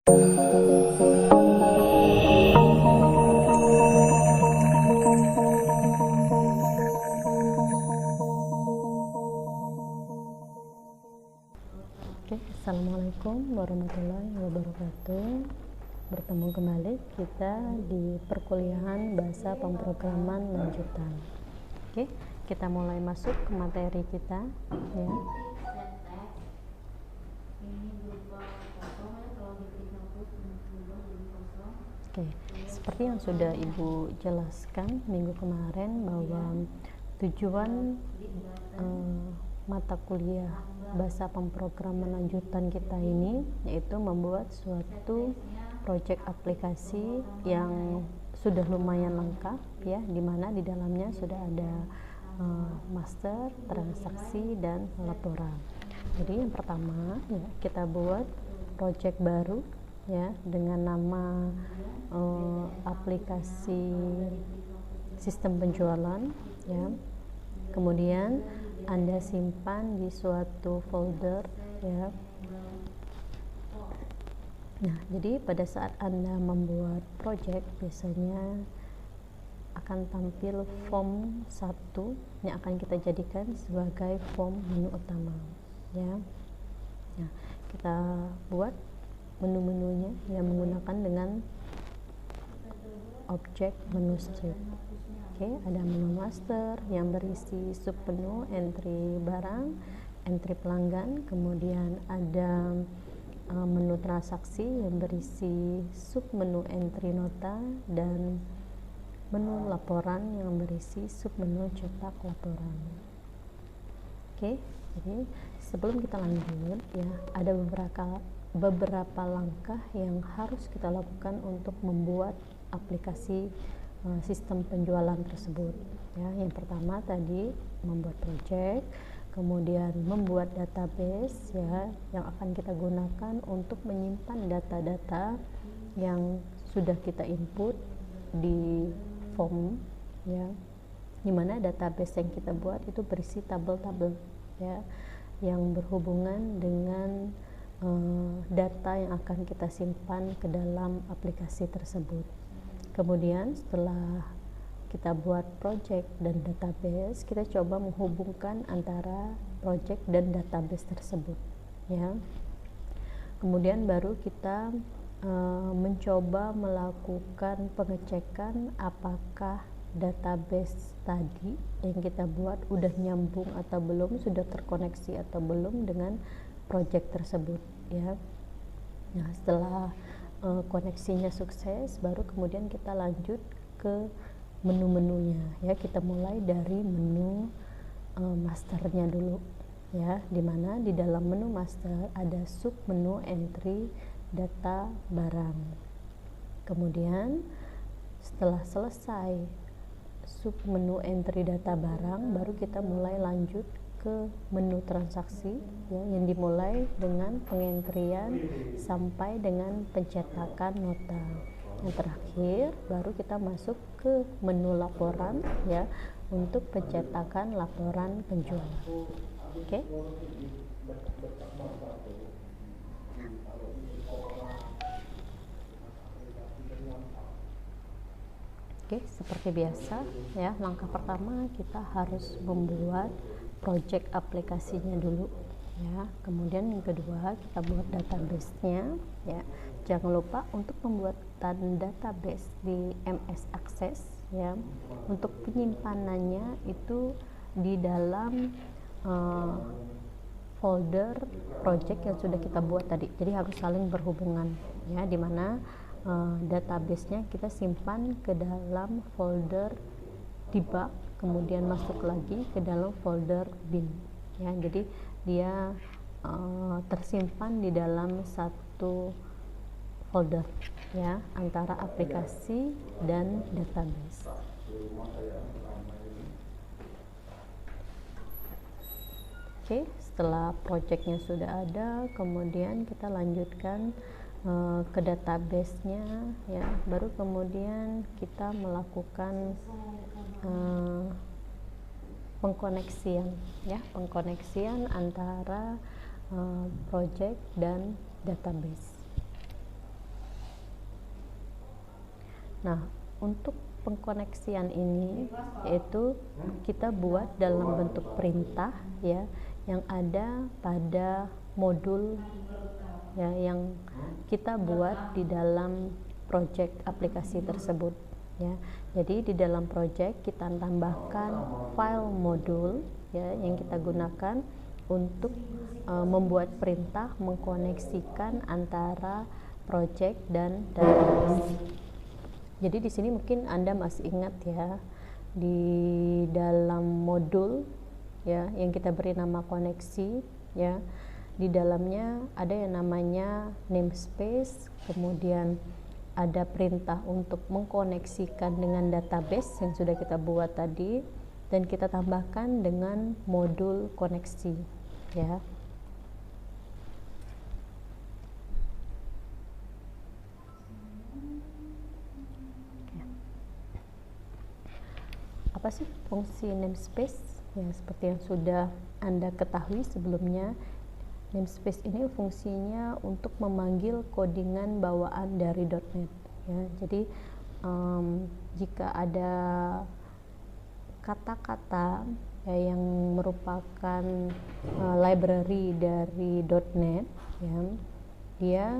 Assalamualaikum warahmatullahi wabarakatuh. Bertemu kembali kita di perkuliahan bahasa pemrograman lanjutan. Kita mulai masuk ke materi kita ya. Seperti yang sudah Ibu jelaskan minggu kemarin bahwa tujuan mata kuliah bahasa pemrograman lanjutan kita ini yaitu membuat suatu proyek aplikasi yang sudah lumayan lengkap ya, dimana di dalamnya sudah ada master, transaksi, dan laporan. Jadi yang pertama ya, kita buat proyek baru ya dengan nama aplikasi sistem penjualan ya. Kemudian Anda simpan di suatu folder ya. Nah, jadi pada saat Anda membuat project biasanya akan tampil form 1 yang akan kita jadikan sebagai form menu utama ya. Nah, kita buat menu-menunya yang menggunakan dengan objek menu strip. Ada menu master yang berisi sub menu entry barang, entry pelanggan, kemudian ada menu transaksi yang berisi sub menu entry nota, dan menu laporan yang berisi sub menu cetak laporan. Jadi sebelum kita lanjut ya, ada beberapa langkah yang harus kita lakukan untuk membuat aplikasi sistem penjualan tersebut ya. Yang pertama tadi membuat project, kemudian membuat database ya yang akan kita gunakan untuk menyimpan data-data yang sudah kita input di form ya, dimana database yang kita buat itu berisi tabel-tabel ya yang berhubungan dengan data yang akan kita simpan ke dalam aplikasi tersebut. Kemudian setelah kita buat project dan database, kita coba menghubungkan antara project dan database tersebut ya. Kemudian baru kita mencoba melakukan pengecekan apakah database tadi yang kita buat udah nyambung atau belum, sudah terkoneksi atau belum dengan project tersebut ya. Nah, setelah koneksinya sukses, baru kemudian kita lanjut ke menu-menunya ya. Kita mulai dari menu masternya dulu ya, dimana di dalam menu master ada sub menu entry data barang. Kemudian setelah selesai sub menu entry data barang, baru kita mulai lanjut ke menu transaksi ya, yang dimulai dengan pengentrian sampai dengan pencetakan nota. Yang terakhir baru kita masuk ke menu laporan ya, untuk pencetakan laporan penjualan. Seperti biasa ya, langkah pertama kita harus membuat project aplikasinya dulu ya. Kemudian yang kedua kita buat database-nya ya. Jangan lupa untuk pembuatan database di MS Access ya. Untuk penyimpanannya itu di dalam folder project yang sudah kita buat tadi. Jadi harus saling berhubungan ya, dimana database-nya kita simpan ke dalam folder debug, kemudian masuk lagi ke dalam folder bin ya. Jadi dia tersimpan di dalam satu folder ya, antara aplikasi dan database. Setelah projectnya sudah ada, kemudian kita lanjutkan ke database-nya ya, baru kemudian kita melakukan pengkoneksian ya, pengkoneksian antara project dan database. Nah, untuk pengkoneksian ini yaitu kita buat dalam bentuk perintah ya, yang ada pada modul ya, yang kita buat di dalam project aplikasi tersebut ya. Jadi di dalam project kita tambahkan file modul ya, yang kita gunakan untuk membuat perintah mengkoneksikan antara project dan database. Jadi di sini mungkin Anda masih ingat ya, di dalam modul ya yang kita beri nama koneksi ya, di dalamnya ada yang namanya namespace, kemudian ada perintah untuk mengkoneksikan dengan database yang sudah kita buat tadi, dan kita tambahkan dengan modul koneksi ya. Apa sih fungsi namespace? Ya, seperti yang sudah Anda ketahui sebelumnya, namespace ini fungsinya untuk memanggil codingan bawaan dari .NET ya. Jadi jika ada kata-kata ya, yang merupakan library dari .NET ya, dia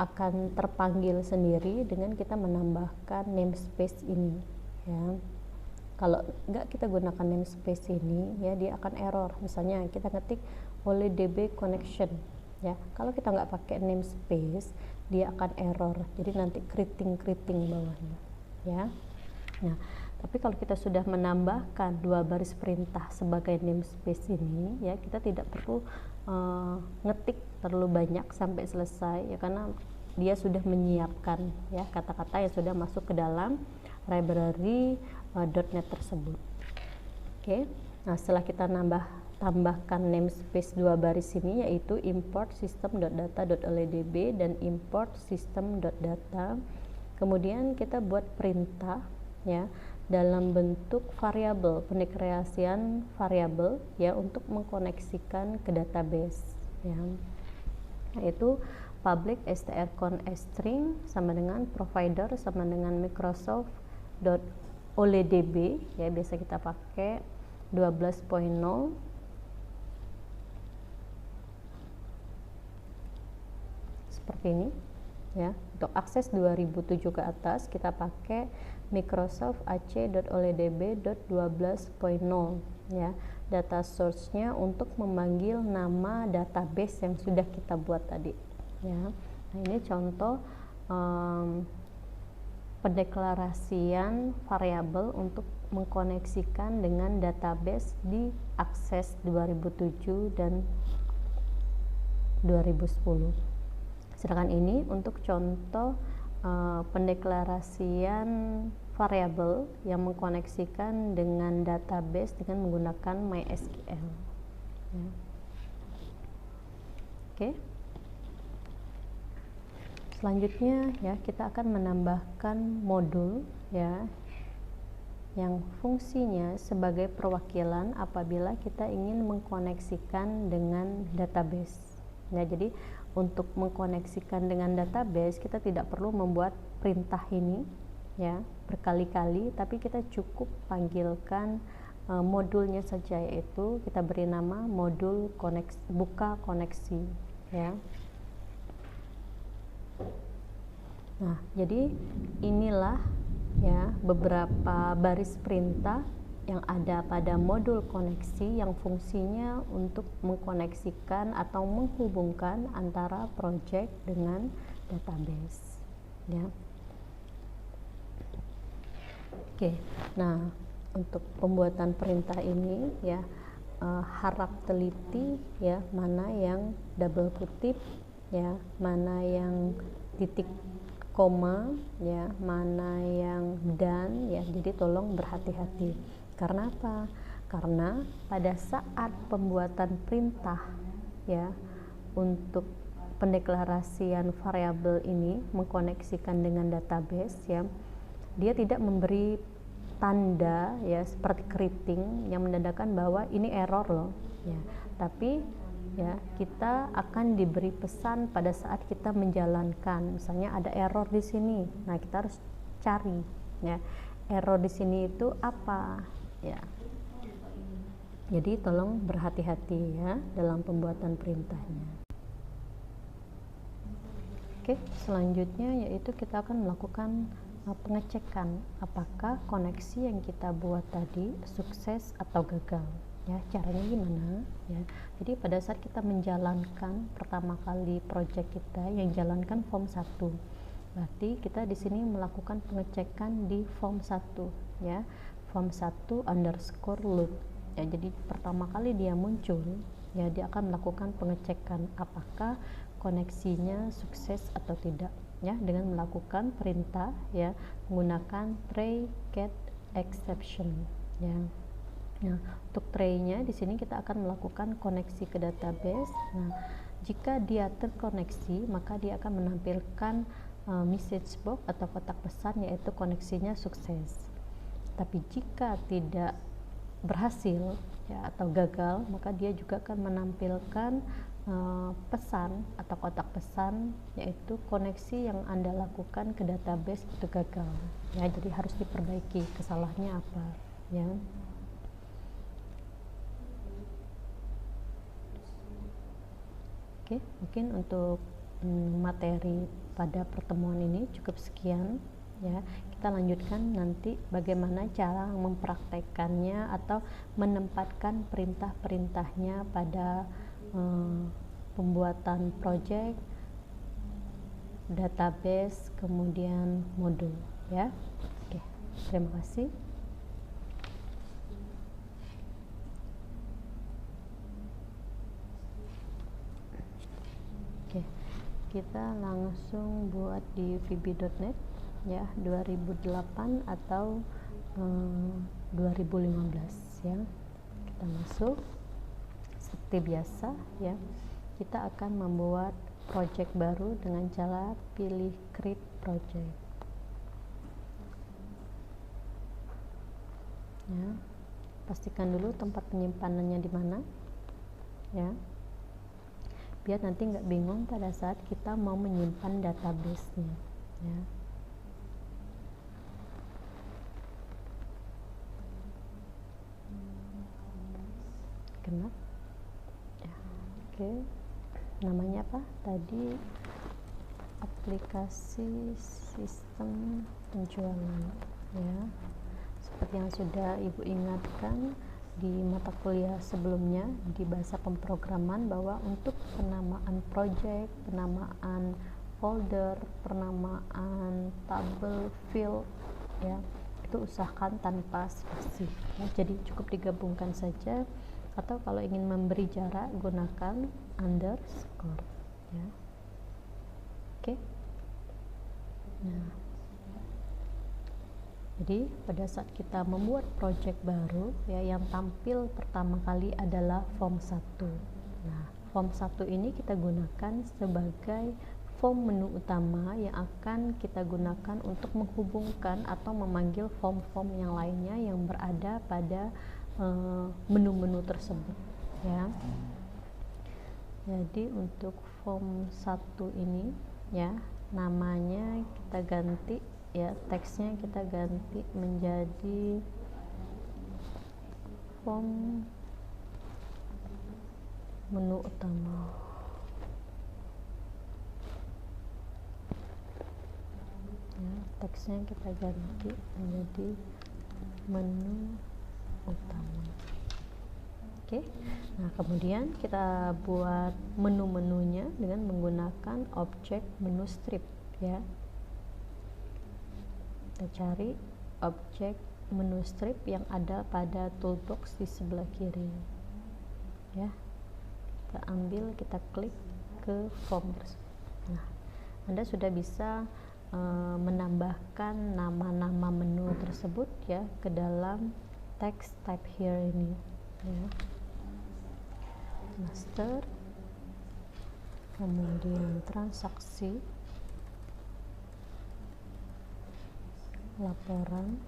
akan terpanggil sendiri dengan kita menambahkan namespace ini ya. Kalau enggak kita gunakan namespace ini ya, dia akan error. Misalnya kita ngetik OLEDB connection ya, kalau kita nggak pakai namespace dia akan error, jadi nanti keriting bawahnya ya. Nah, tapi kalau kita sudah menambahkan 2 baris perintah sebagai namespace ini ya, kita tidak perlu ngetik terlalu banyak sampai selesai ya, karena dia sudah menyiapkan ya kata-kata yang sudah masuk ke dalam library .NET tersebut. Oke. Nah, setelah kita tambahkan namespace 2 baris ini, yaitu import system.data.oledb dan import system.data, kemudian kita buat perintah ya dalam bentuk variabel, pendeklarasian variabel ya, untuk mengkoneksikan ke database ya, yaitu public strcon string sama dengan provider sama dengan microsoft.oledb ya, biasa kita pakai 12.0 seperti ini ya. Untuk akses 2007 ke atas kita pakai Microsoft ac.oledb.12.0 ya. Data source-nya untuk memanggil nama database yang sudah kita buat tadi ya. Nah, ini contoh pendeklarasian variabel untuk mengkoneksikan dengan database di akses 2007 dan 2010. Sedangkan ini untuk contoh pendeklarasian variabel yang mengkoneksikan dengan database dengan menggunakan MySQL ya. Oke. Selanjutnya ya, kita akan menambahkan modul ya yang fungsinya sebagai perwakilan apabila kita ingin mengkoneksikan dengan database ya. Jadi untuk mengkoneksikan dengan database kita tidak perlu membuat perintah ini ya berkali-kali, tapi kita cukup panggilkan modulnya saja, yaitu kita beri nama modul buka koneksi ya. Nah, jadi inilah ya beberapa baris perintah yang ada pada modul koneksi yang fungsinya untuk mengkoneksikan atau menghubungkan antara project dengan database ya. Oke. Nah, untuk pembuatan perintah ini ya harap teliti ya, mana yang double kutip ya, mana yang titik koma ya, mana yang dan ya. Jadi tolong berhati-hati. Karena apa? Karena pada saat pembuatan perintah ya untuk pendeklarasian variabel ini mengkoneksikan dengan database ya, dia tidak memberi tanda ya seperti keriting yang menandakan bahwa ini error loh ya, tapi ya kita akan diberi pesan pada saat kita menjalankan, misalnya ada error di sini. Nah, kita harus cari ya. Error di sini itu apa ya. Jadi tolong berhati-hati ya dalam pembuatan perintahnya. Oke, selanjutnya yaitu kita akan melakukan pengecekan apakah koneksi yang kita buat tadi sukses atau gagal ya. Caranya gimana ya? Jadi pada saat kita menjalankan pertama kali project kita yang jalankan form 1, berarti kita di sini melakukan pengecekan di form 1 ya, form 1 underscore load ya. Jadi pertama kali dia muncul ya, dia akan melakukan pengecekan apakah koneksinya sukses atau tidak ya, dengan melakukan perintah ya menggunakan try get exception ya. Nah, untuk try-nya di sini kita akan melakukan koneksi ke database. Nah, jika dia terkoneksi maka dia akan menampilkan message box atau kotak pesan yaitu koneksinya sukses. Tapi jika tidak berhasil ya atau gagal, maka dia juga akan menampilkan pesan atau kotak pesan yaitu koneksi yang Anda lakukan ke database itu gagal ya. Jadi harus diperbaiki kesalahannya apa ya. Oke, mungkin untuk materi pada pertemuan ini cukup sekian ya. Kita lanjutkan nanti bagaimana cara mempraktekannya atau menempatkan perintah-perintahnya pada pembuatan project, database, kemudian modul ya. Oke, terima kasih. Oke, kita langsung buat di vb.net ya, 2008 atau 2015 ya. Kita masuk seperti biasa ya. Kita akan membuat project baru dengan cara pilih create project ya. Pastikan dulu tempat penyimpanannya di mana ya, biar nanti nggak bingung pada saat kita mau menyimpan database-nya ya. Kenapa ya. Oke, namanya apa tadi? Aplikasi sistem penjualan ya. Seperti yang sudah Ibu ingatkan di mata kuliah sebelumnya di bahasa pemrograman, bahwa untuk penamaan project, penamaan folder, penamaan tabel, field ya, itu usahakan tanpa spasi ya. Jadi cukup digabungkan saja, atau kalau ingin memberi jarak gunakan underscore ya. Oke. Nah, jadi pada saat kita membuat project baru ya, yang tampil pertama kali adalah form 1. Nah, form 1 ini kita gunakan sebagai form menu utama yang akan kita gunakan untuk menghubungkan atau memanggil form-form yang lainnya yang berada pada menu-menu tersebut ya. Jadi untuk form 1 ini ya, namanya kita ganti ya, teksnya kita ganti menjadi form menu utama ya, teksnya kita ganti menjadi menu utama. Oke. Nah, kemudian kita buat menu-menunya dengan menggunakan objek menu strip ya. Kita cari objek menu strip yang ada pada toolbox di sebelah kiri ya. Kita ambil, kita klik ke form tersebut. Nah, Anda sudah bisa menambahkan nama-nama menu tersebut ya ke dalam text type here ini ya. Master, kemudian transaksi, laporan,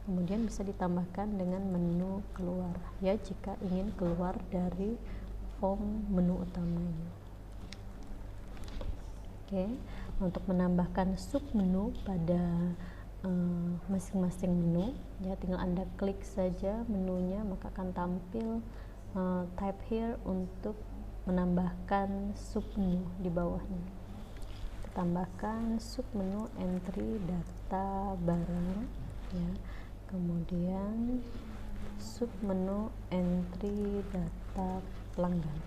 kemudian bisa ditambahkan dengan menu keluar ya jika ingin keluar dari form menu utamanya. Oke, untuk menambahkan submenu pada masing-masing menu, ya tinggal Anda klik saja menunya, maka akan tampil type here untuk menambahkan submenu di bawahnya. Tambahkan submenu entry data barang, ya, kemudian submenu entry data pelanggan.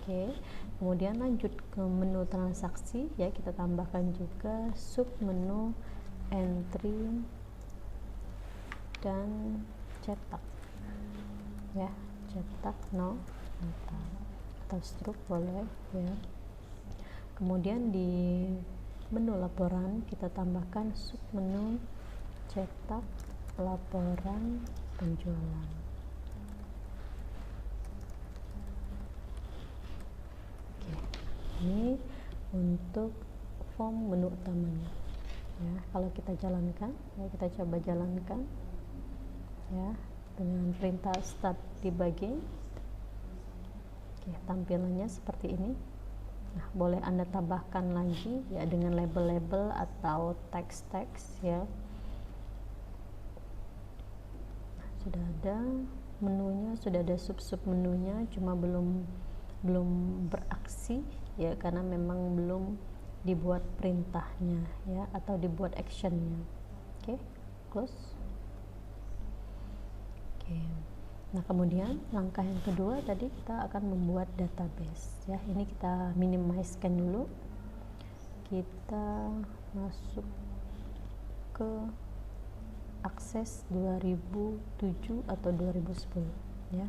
Oke, kemudian lanjut ke menu transaksi, ya kita tambahkan juga submenu entry dan cetak, ya, cetak nota atau struk boleh, ya. Kemudian di menu laporan kita tambahkan submenu cetak laporan penjualan. Oke, ini untuk form menu utamanya. Ya, kalau kita jalankan, ya kita coba jalankan, ya, dengan perintah start debugging. Oke, tampilannya seperti ini. Nah, boleh Anda tambahkan lagi, ya, dengan label-label atau teks-teks, ya. Nah, sudah ada menunya, sudah ada sub-sub menunya, cuma belum beraksi, ya, karena memang belum dibuat perintahnya, ya, atau dibuat actionnya. Oke, close. Oke, nah kemudian langkah yang kedua tadi kita akan membuat database, ya. Ini kita minimizekan dulu, kita masuk ke akses 2007 atau 2010, ya.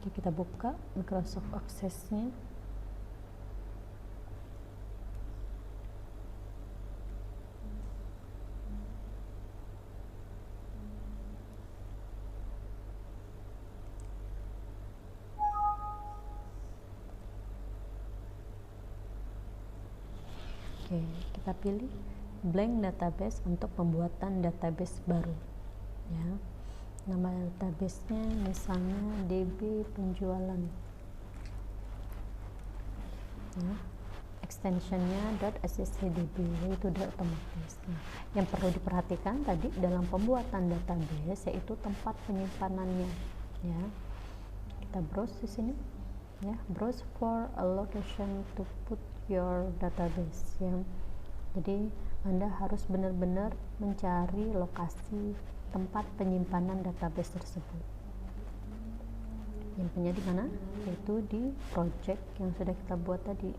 Oke, kita buka Microsoft Access-nya. Oke, kita pilih blank database untuk pembuatan database baru, ya. Nama database-nya misalnya DB penjualan, ya. Extensionnya .sccdb, yaitu otomatis. Nah, yang perlu diperhatikan tadi dalam pembuatan database yaitu tempat penyimpanannya, ya. Kita browse di sini, ya, browse for a location to put your database, ya. Jadi Anda harus benar-benar mencari lokasi tempat penyimpanan database tersebut. Nyimpannya di mana? Yaitu di project yang sudah kita buat tadi.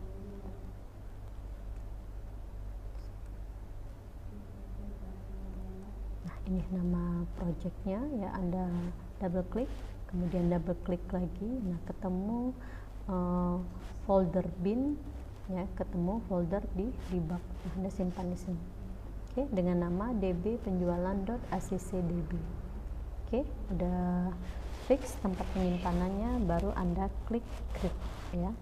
Nah, ini nama projectnya, ya. Anda double klik, kemudian double klik lagi, nah ketemu folder bin, ya, ketemu folder di debug. Nah, Anda simpan di sini. Oke, dengan nama dbpenjualan.accdb. Oke, udah fix tempat penyimpanannya, baru Anda klik create, ya.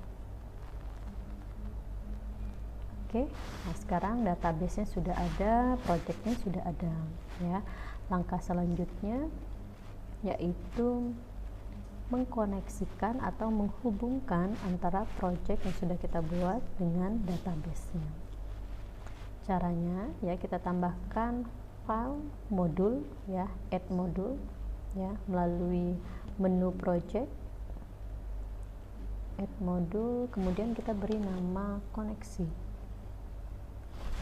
Oke, nah sekarang database-nya sudah ada, project-nya sudah ada, ya. Langkah selanjutnya yaitu mengkoneksikan atau menghubungkan antara project yang sudah kita buat dengan database-nya. Caranya, ya, kita tambahkan file modul, ya, add modul, ya, melalui menu project, add modul, kemudian kita beri nama koneksi,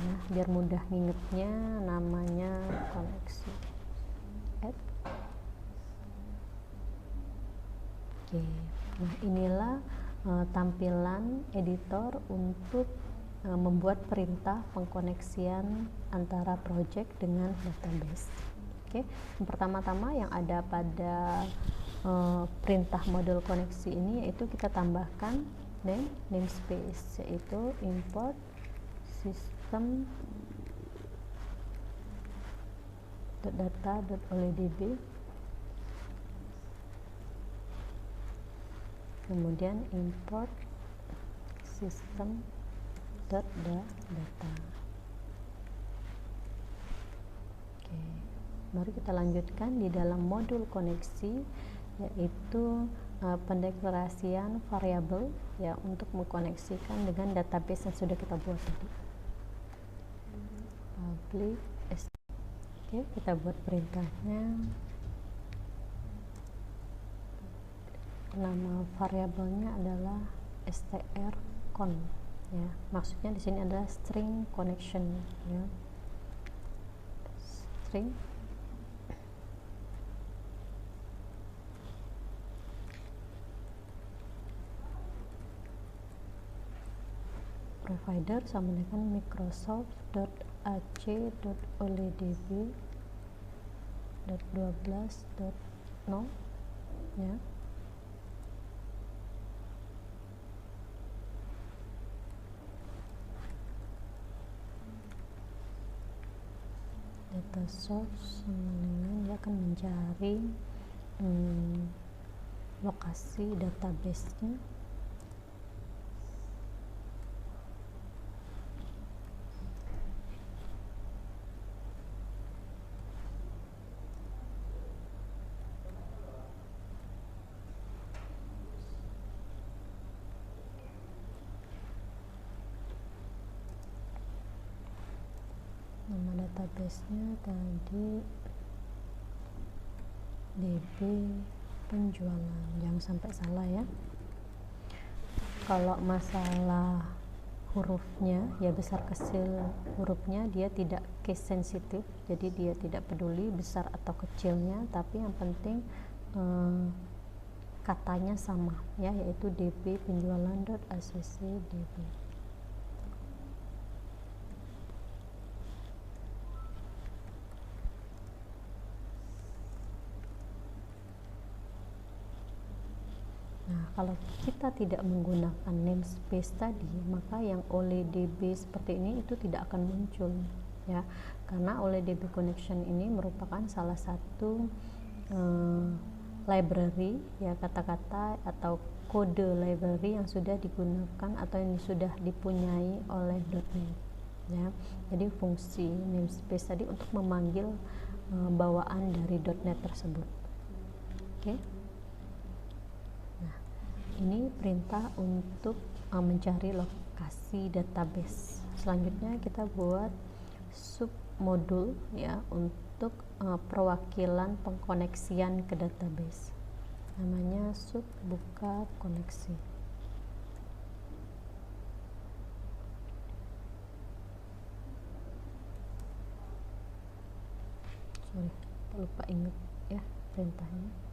ya, biar mudah ngingetnya, namanya koneksi, add. Oke, nah inilah tampilan editor untuk membuat perintah pengkoneksian antara project dengan database. Oke, yang pertama-tama yang ada pada perintah modul koneksi ini yaitu kita tambahkan namespace, yaitu import system data.olydb, kemudian import system data. Oke, Baru kita lanjutkan di dalam modul koneksi, yaitu pendeklarasian variabel ya untuk mengkoneksikan dengan database yang sudah kita buat tadi. Public oke, kita buat perintahnya. Nama variabelnya adalah strcon ya. Maksudnya di sini adalah string connection ya. String provider sama dengan microsoft.ac.oldb.12.0 ya. Data source sama dengan dia akan mencari lokasi database-nya. Nama database-nya tadi DB penjualan, jangan sampai salah ya. Kalau masalah hurufnya ya besar kecil hurufnya dia tidak case sensitif, jadi dia tidak peduli besar atau kecilnya, tapi yang penting katanya sama ya, yaitu DB penjualan.acc DB. Nah, kalau kita tidak menggunakan namespace tadi, maka yang oleh DB seperti ini itu tidak akan muncul ya, karena oleh DB connection ini merupakan salah satu library ya, kata-kata atau kode library yang sudah digunakan atau yang sudah dipunyai oleh .NET ya. Jadi fungsi namespace tadi untuk memanggil bawaan dari .NET tersebut. Oke. Ini perintah untuk mencari lokasi database. Selanjutnya kita buat submodul ya untuk perwakilan pengkoneksian ke database. Namanya sub buka koneksi. Sorry, lupa ingat ya perintahnya.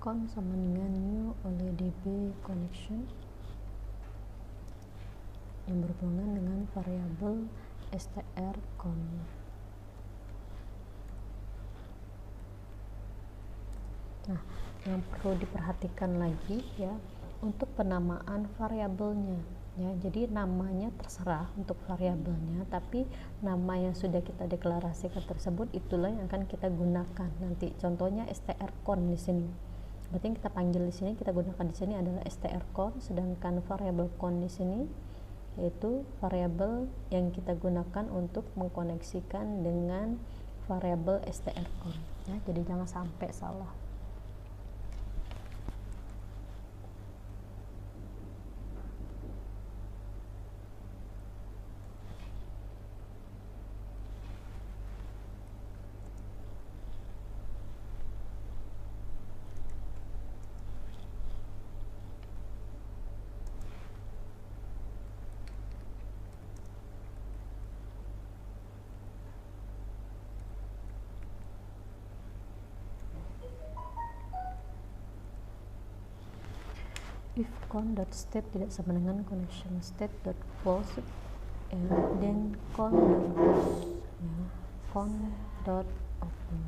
Con sama dengan new oleh DB connection yang berhubungan dengan variabel strcon. Nah, yang perlu diperhatikan lagi ya untuk penamaan variabelnya ya. Jadi namanya terserah untuk variabelnya, tapi nama yang sudah kita deklarasikan tersebut itulah yang akan kita gunakan nanti. Contohnya strcon di sini. Berarti yang kita panggil di sini, kita gunakan di sini adalah strcon, sedangkan variabel con di sini yaitu variabel yang kita gunakan untuk mengkoneksikan dengan variabel strcon ya. Jadi jangan sampai salah. If con.state tidak sama dengan connection state.close dan con.close ya, con.open.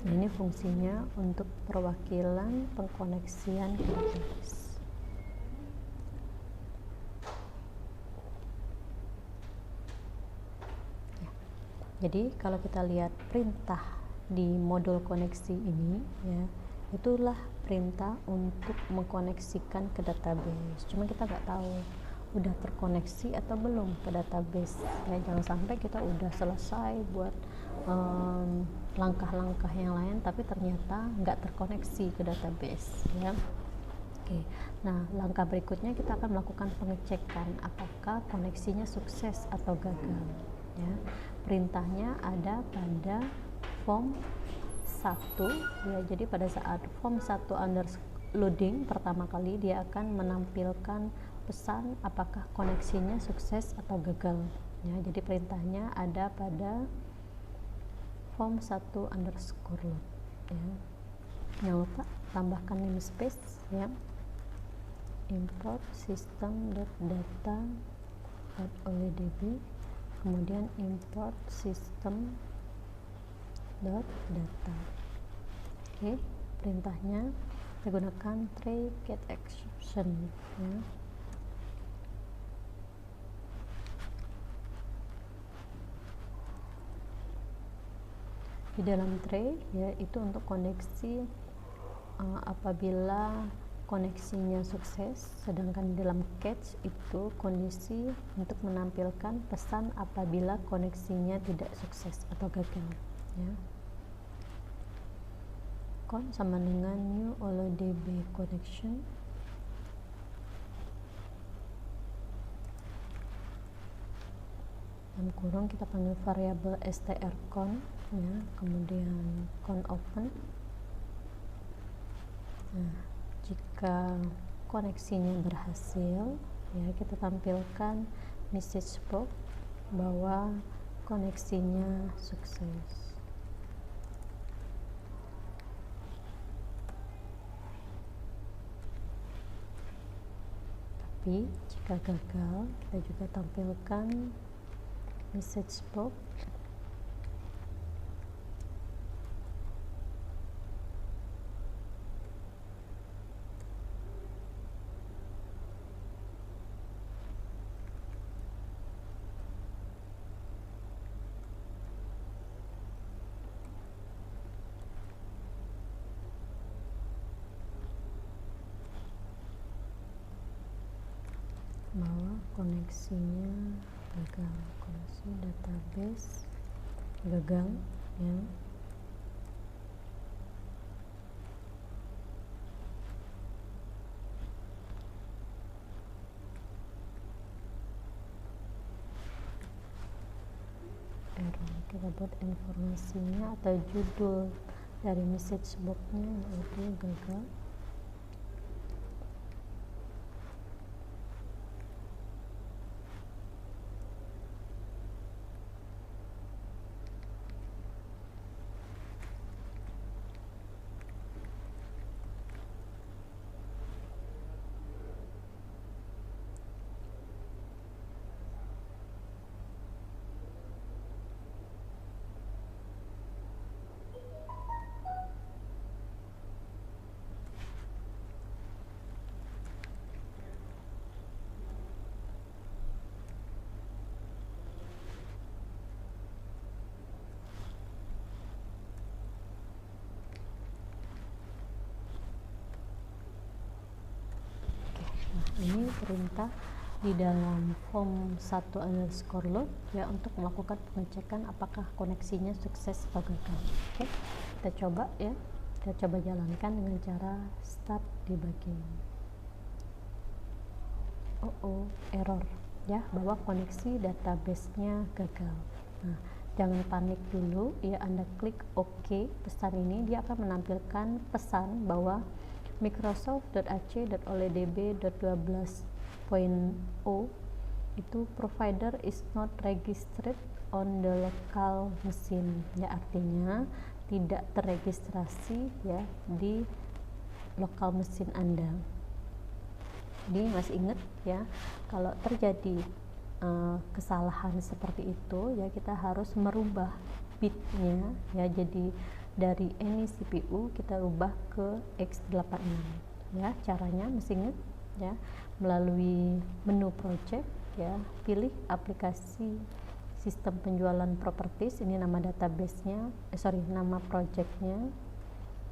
Nah, ini fungsinya untuk perwakilan pengkoneksian ke database. Ya. Jadi kalau kita lihat perintah di modul koneksi ini ya, itulah perintah untuk mengkoneksikan ke database. Cuma kita nggak tahu udah terkoneksi atau belum ke database ya. Jangan sampai kita udah selesai buat langkah-langkah yang lain tapi ternyata nggak terkoneksi ke database ya. Oke, nah langkah berikutnya kita akan melakukan pengecekan apakah koneksinya sukses atau gagal ya. Perintahnya ada pada form 1 ya. Jadi pada saat form 1 loading pertama kali dia akan menampilkan pesan apakah koneksinya sukses atau gagal ya. Jadi perintahnya ada pada form 1 underscore load ya. Jangan lupa tambahkan namespace ya, import system.data.oldb, kemudian import system.data. Oke, perintahnya kita gunakan try get exception ya. Di dalam tray ya itu untuk koneksi apabila koneksinya sukses, sedangkan di dalam catch itu kondisi untuk menampilkan pesan apabila koneksinya tidak sukses atau gagal ya. Con sama dengan new oldb connection, dalam kurung kita panggil variabel strcon ya, kemudian con open. Nah, jika koneksinya berhasil ya, kita tampilkan message box bahwa koneksinya sukses. Tapi jika gagal, kita juga tampilkan message box bahwa koneksinya gagal, koneksi database gagal ya. Error, kita buat informasinya atau judul dari message box-nya yaitu gagal. Ini perintah di dalam form 1 underscore load ya, untuk melakukan pengecekan apakah koneksinya sukses atau gagal. Oke, kita coba ya, kita coba jalankan dengan cara start debugging. Error ya, bahwa koneksi database-nya gagal. Nah, jangan panik dulu ya, Anda klik OK pesan ini, dia akan menampilkan pesan bahwa Microsoft.ac.oldb.12.0 itu provider is not registered on the local machine ya, artinya tidak terregistrasi ya di lokal mesin Anda. Jadi masih ingat ya, kalau terjadi kesalahan seperti itu ya, kita harus merubah bitnya ya, jadi dari any CPU kita ubah ke x86 ya. Caranya masih ingat ya, melalui menu project ya, pilih aplikasi sistem penjualan properties, ini nama database-nya, nama project-nya.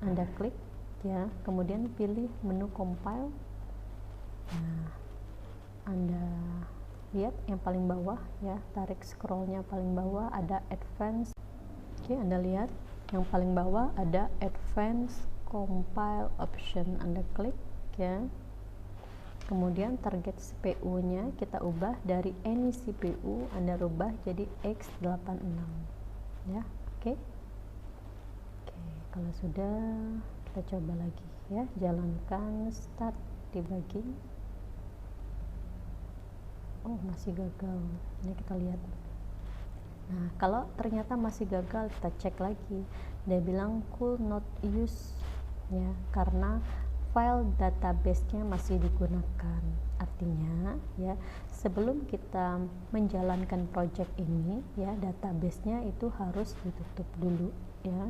Anda klik ya, kemudian pilih menu compile. Nah, Anda lihat yang paling bawah ya, tarik scrollnya paling bawah ada advanced. Oke, Anda lihat yang paling bawah ada advanced compile option. Anda klik ya. Kemudian target CPU-nya kita ubah dari any CPU, Anda rubah jadi x86 ya. Oke. Kalau sudah, kita coba lagi ya, jalankan start debugging. Oh, masih gagal. Ini kita lihat. Nah, kalau ternyata masih gagal, kita cek lagi. Dia bilang could not use ya, karena file database-nya masih digunakan. Artinya ya, sebelum kita menjalankan project ini ya, database-nya itu harus ditutup dulu ya.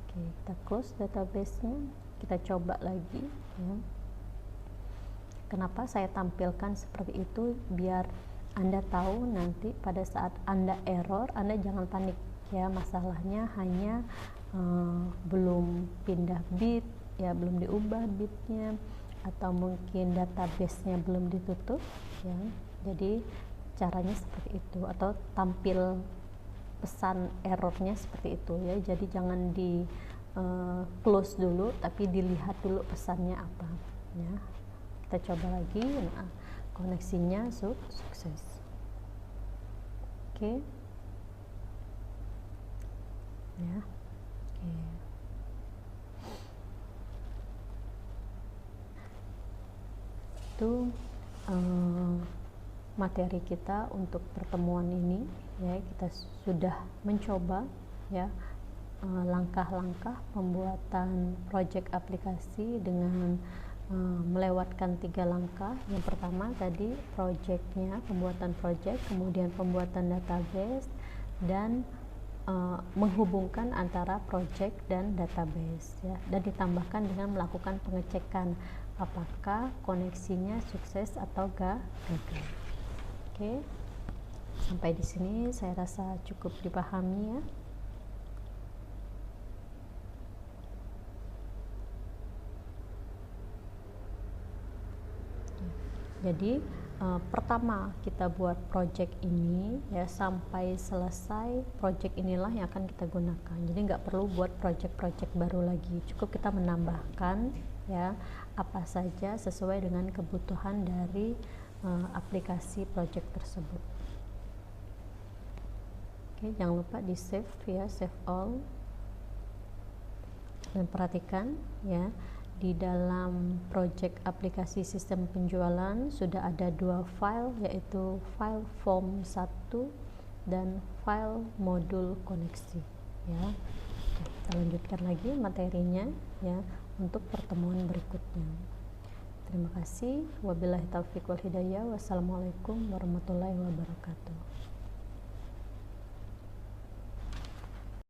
Oke, kita close database-nya, kita coba lagi ya. Kenapa saya tampilkan seperti itu? Biar Anda tahu nanti pada saat Anda error, Anda jangan panik ya. Masalahnya hanya belum pindah bit ya, belum diubah bitnya, atau mungkin database-nya belum ditutup ya. Jadi caranya seperti itu, atau tampil pesan errornya seperti itu ya. Jadi jangan di close dulu, tapi dilihat dulu pesannya apa ya. Kita coba lagi. Nah, koneksinya sukses. Oke ya. Oke. Itu materi kita untuk pertemuan ini ya. Kita sudah mencoba ya langkah-langkah pembuatan project aplikasi dengan melewatkan 3 langkah. Yang pertama tadi projectnya, pembuatan project, kemudian pembuatan database, dan menghubungkan antara project dan database ya, dan ditambahkan dengan melakukan pengecekan apakah koneksinya sukses atau gagal. Oke, sampai di sini saya rasa cukup dipahami ya. Jadi pertama kita buat project ini ya, sampai selesai project inilah yang akan kita gunakan. Jadi nggak perlu buat project-project baru lagi, cukup kita menambahkan ya apa saja sesuai dengan kebutuhan dari aplikasi project tersebut. Oke, jangan lupa di save ya, save all, dan perhatikan ya, di dalam project aplikasi sistem penjualan sudah ada 2 file, yaitu file form 1 dan file modul koneksi ya. Oke, kita lanjutkan lagi materinya ya untuk pertemuan berikutnya. Terima kasih. Wabillahi taufiq wal hidayah. Wassalamualaikum warahmatullahi wabarakatuh.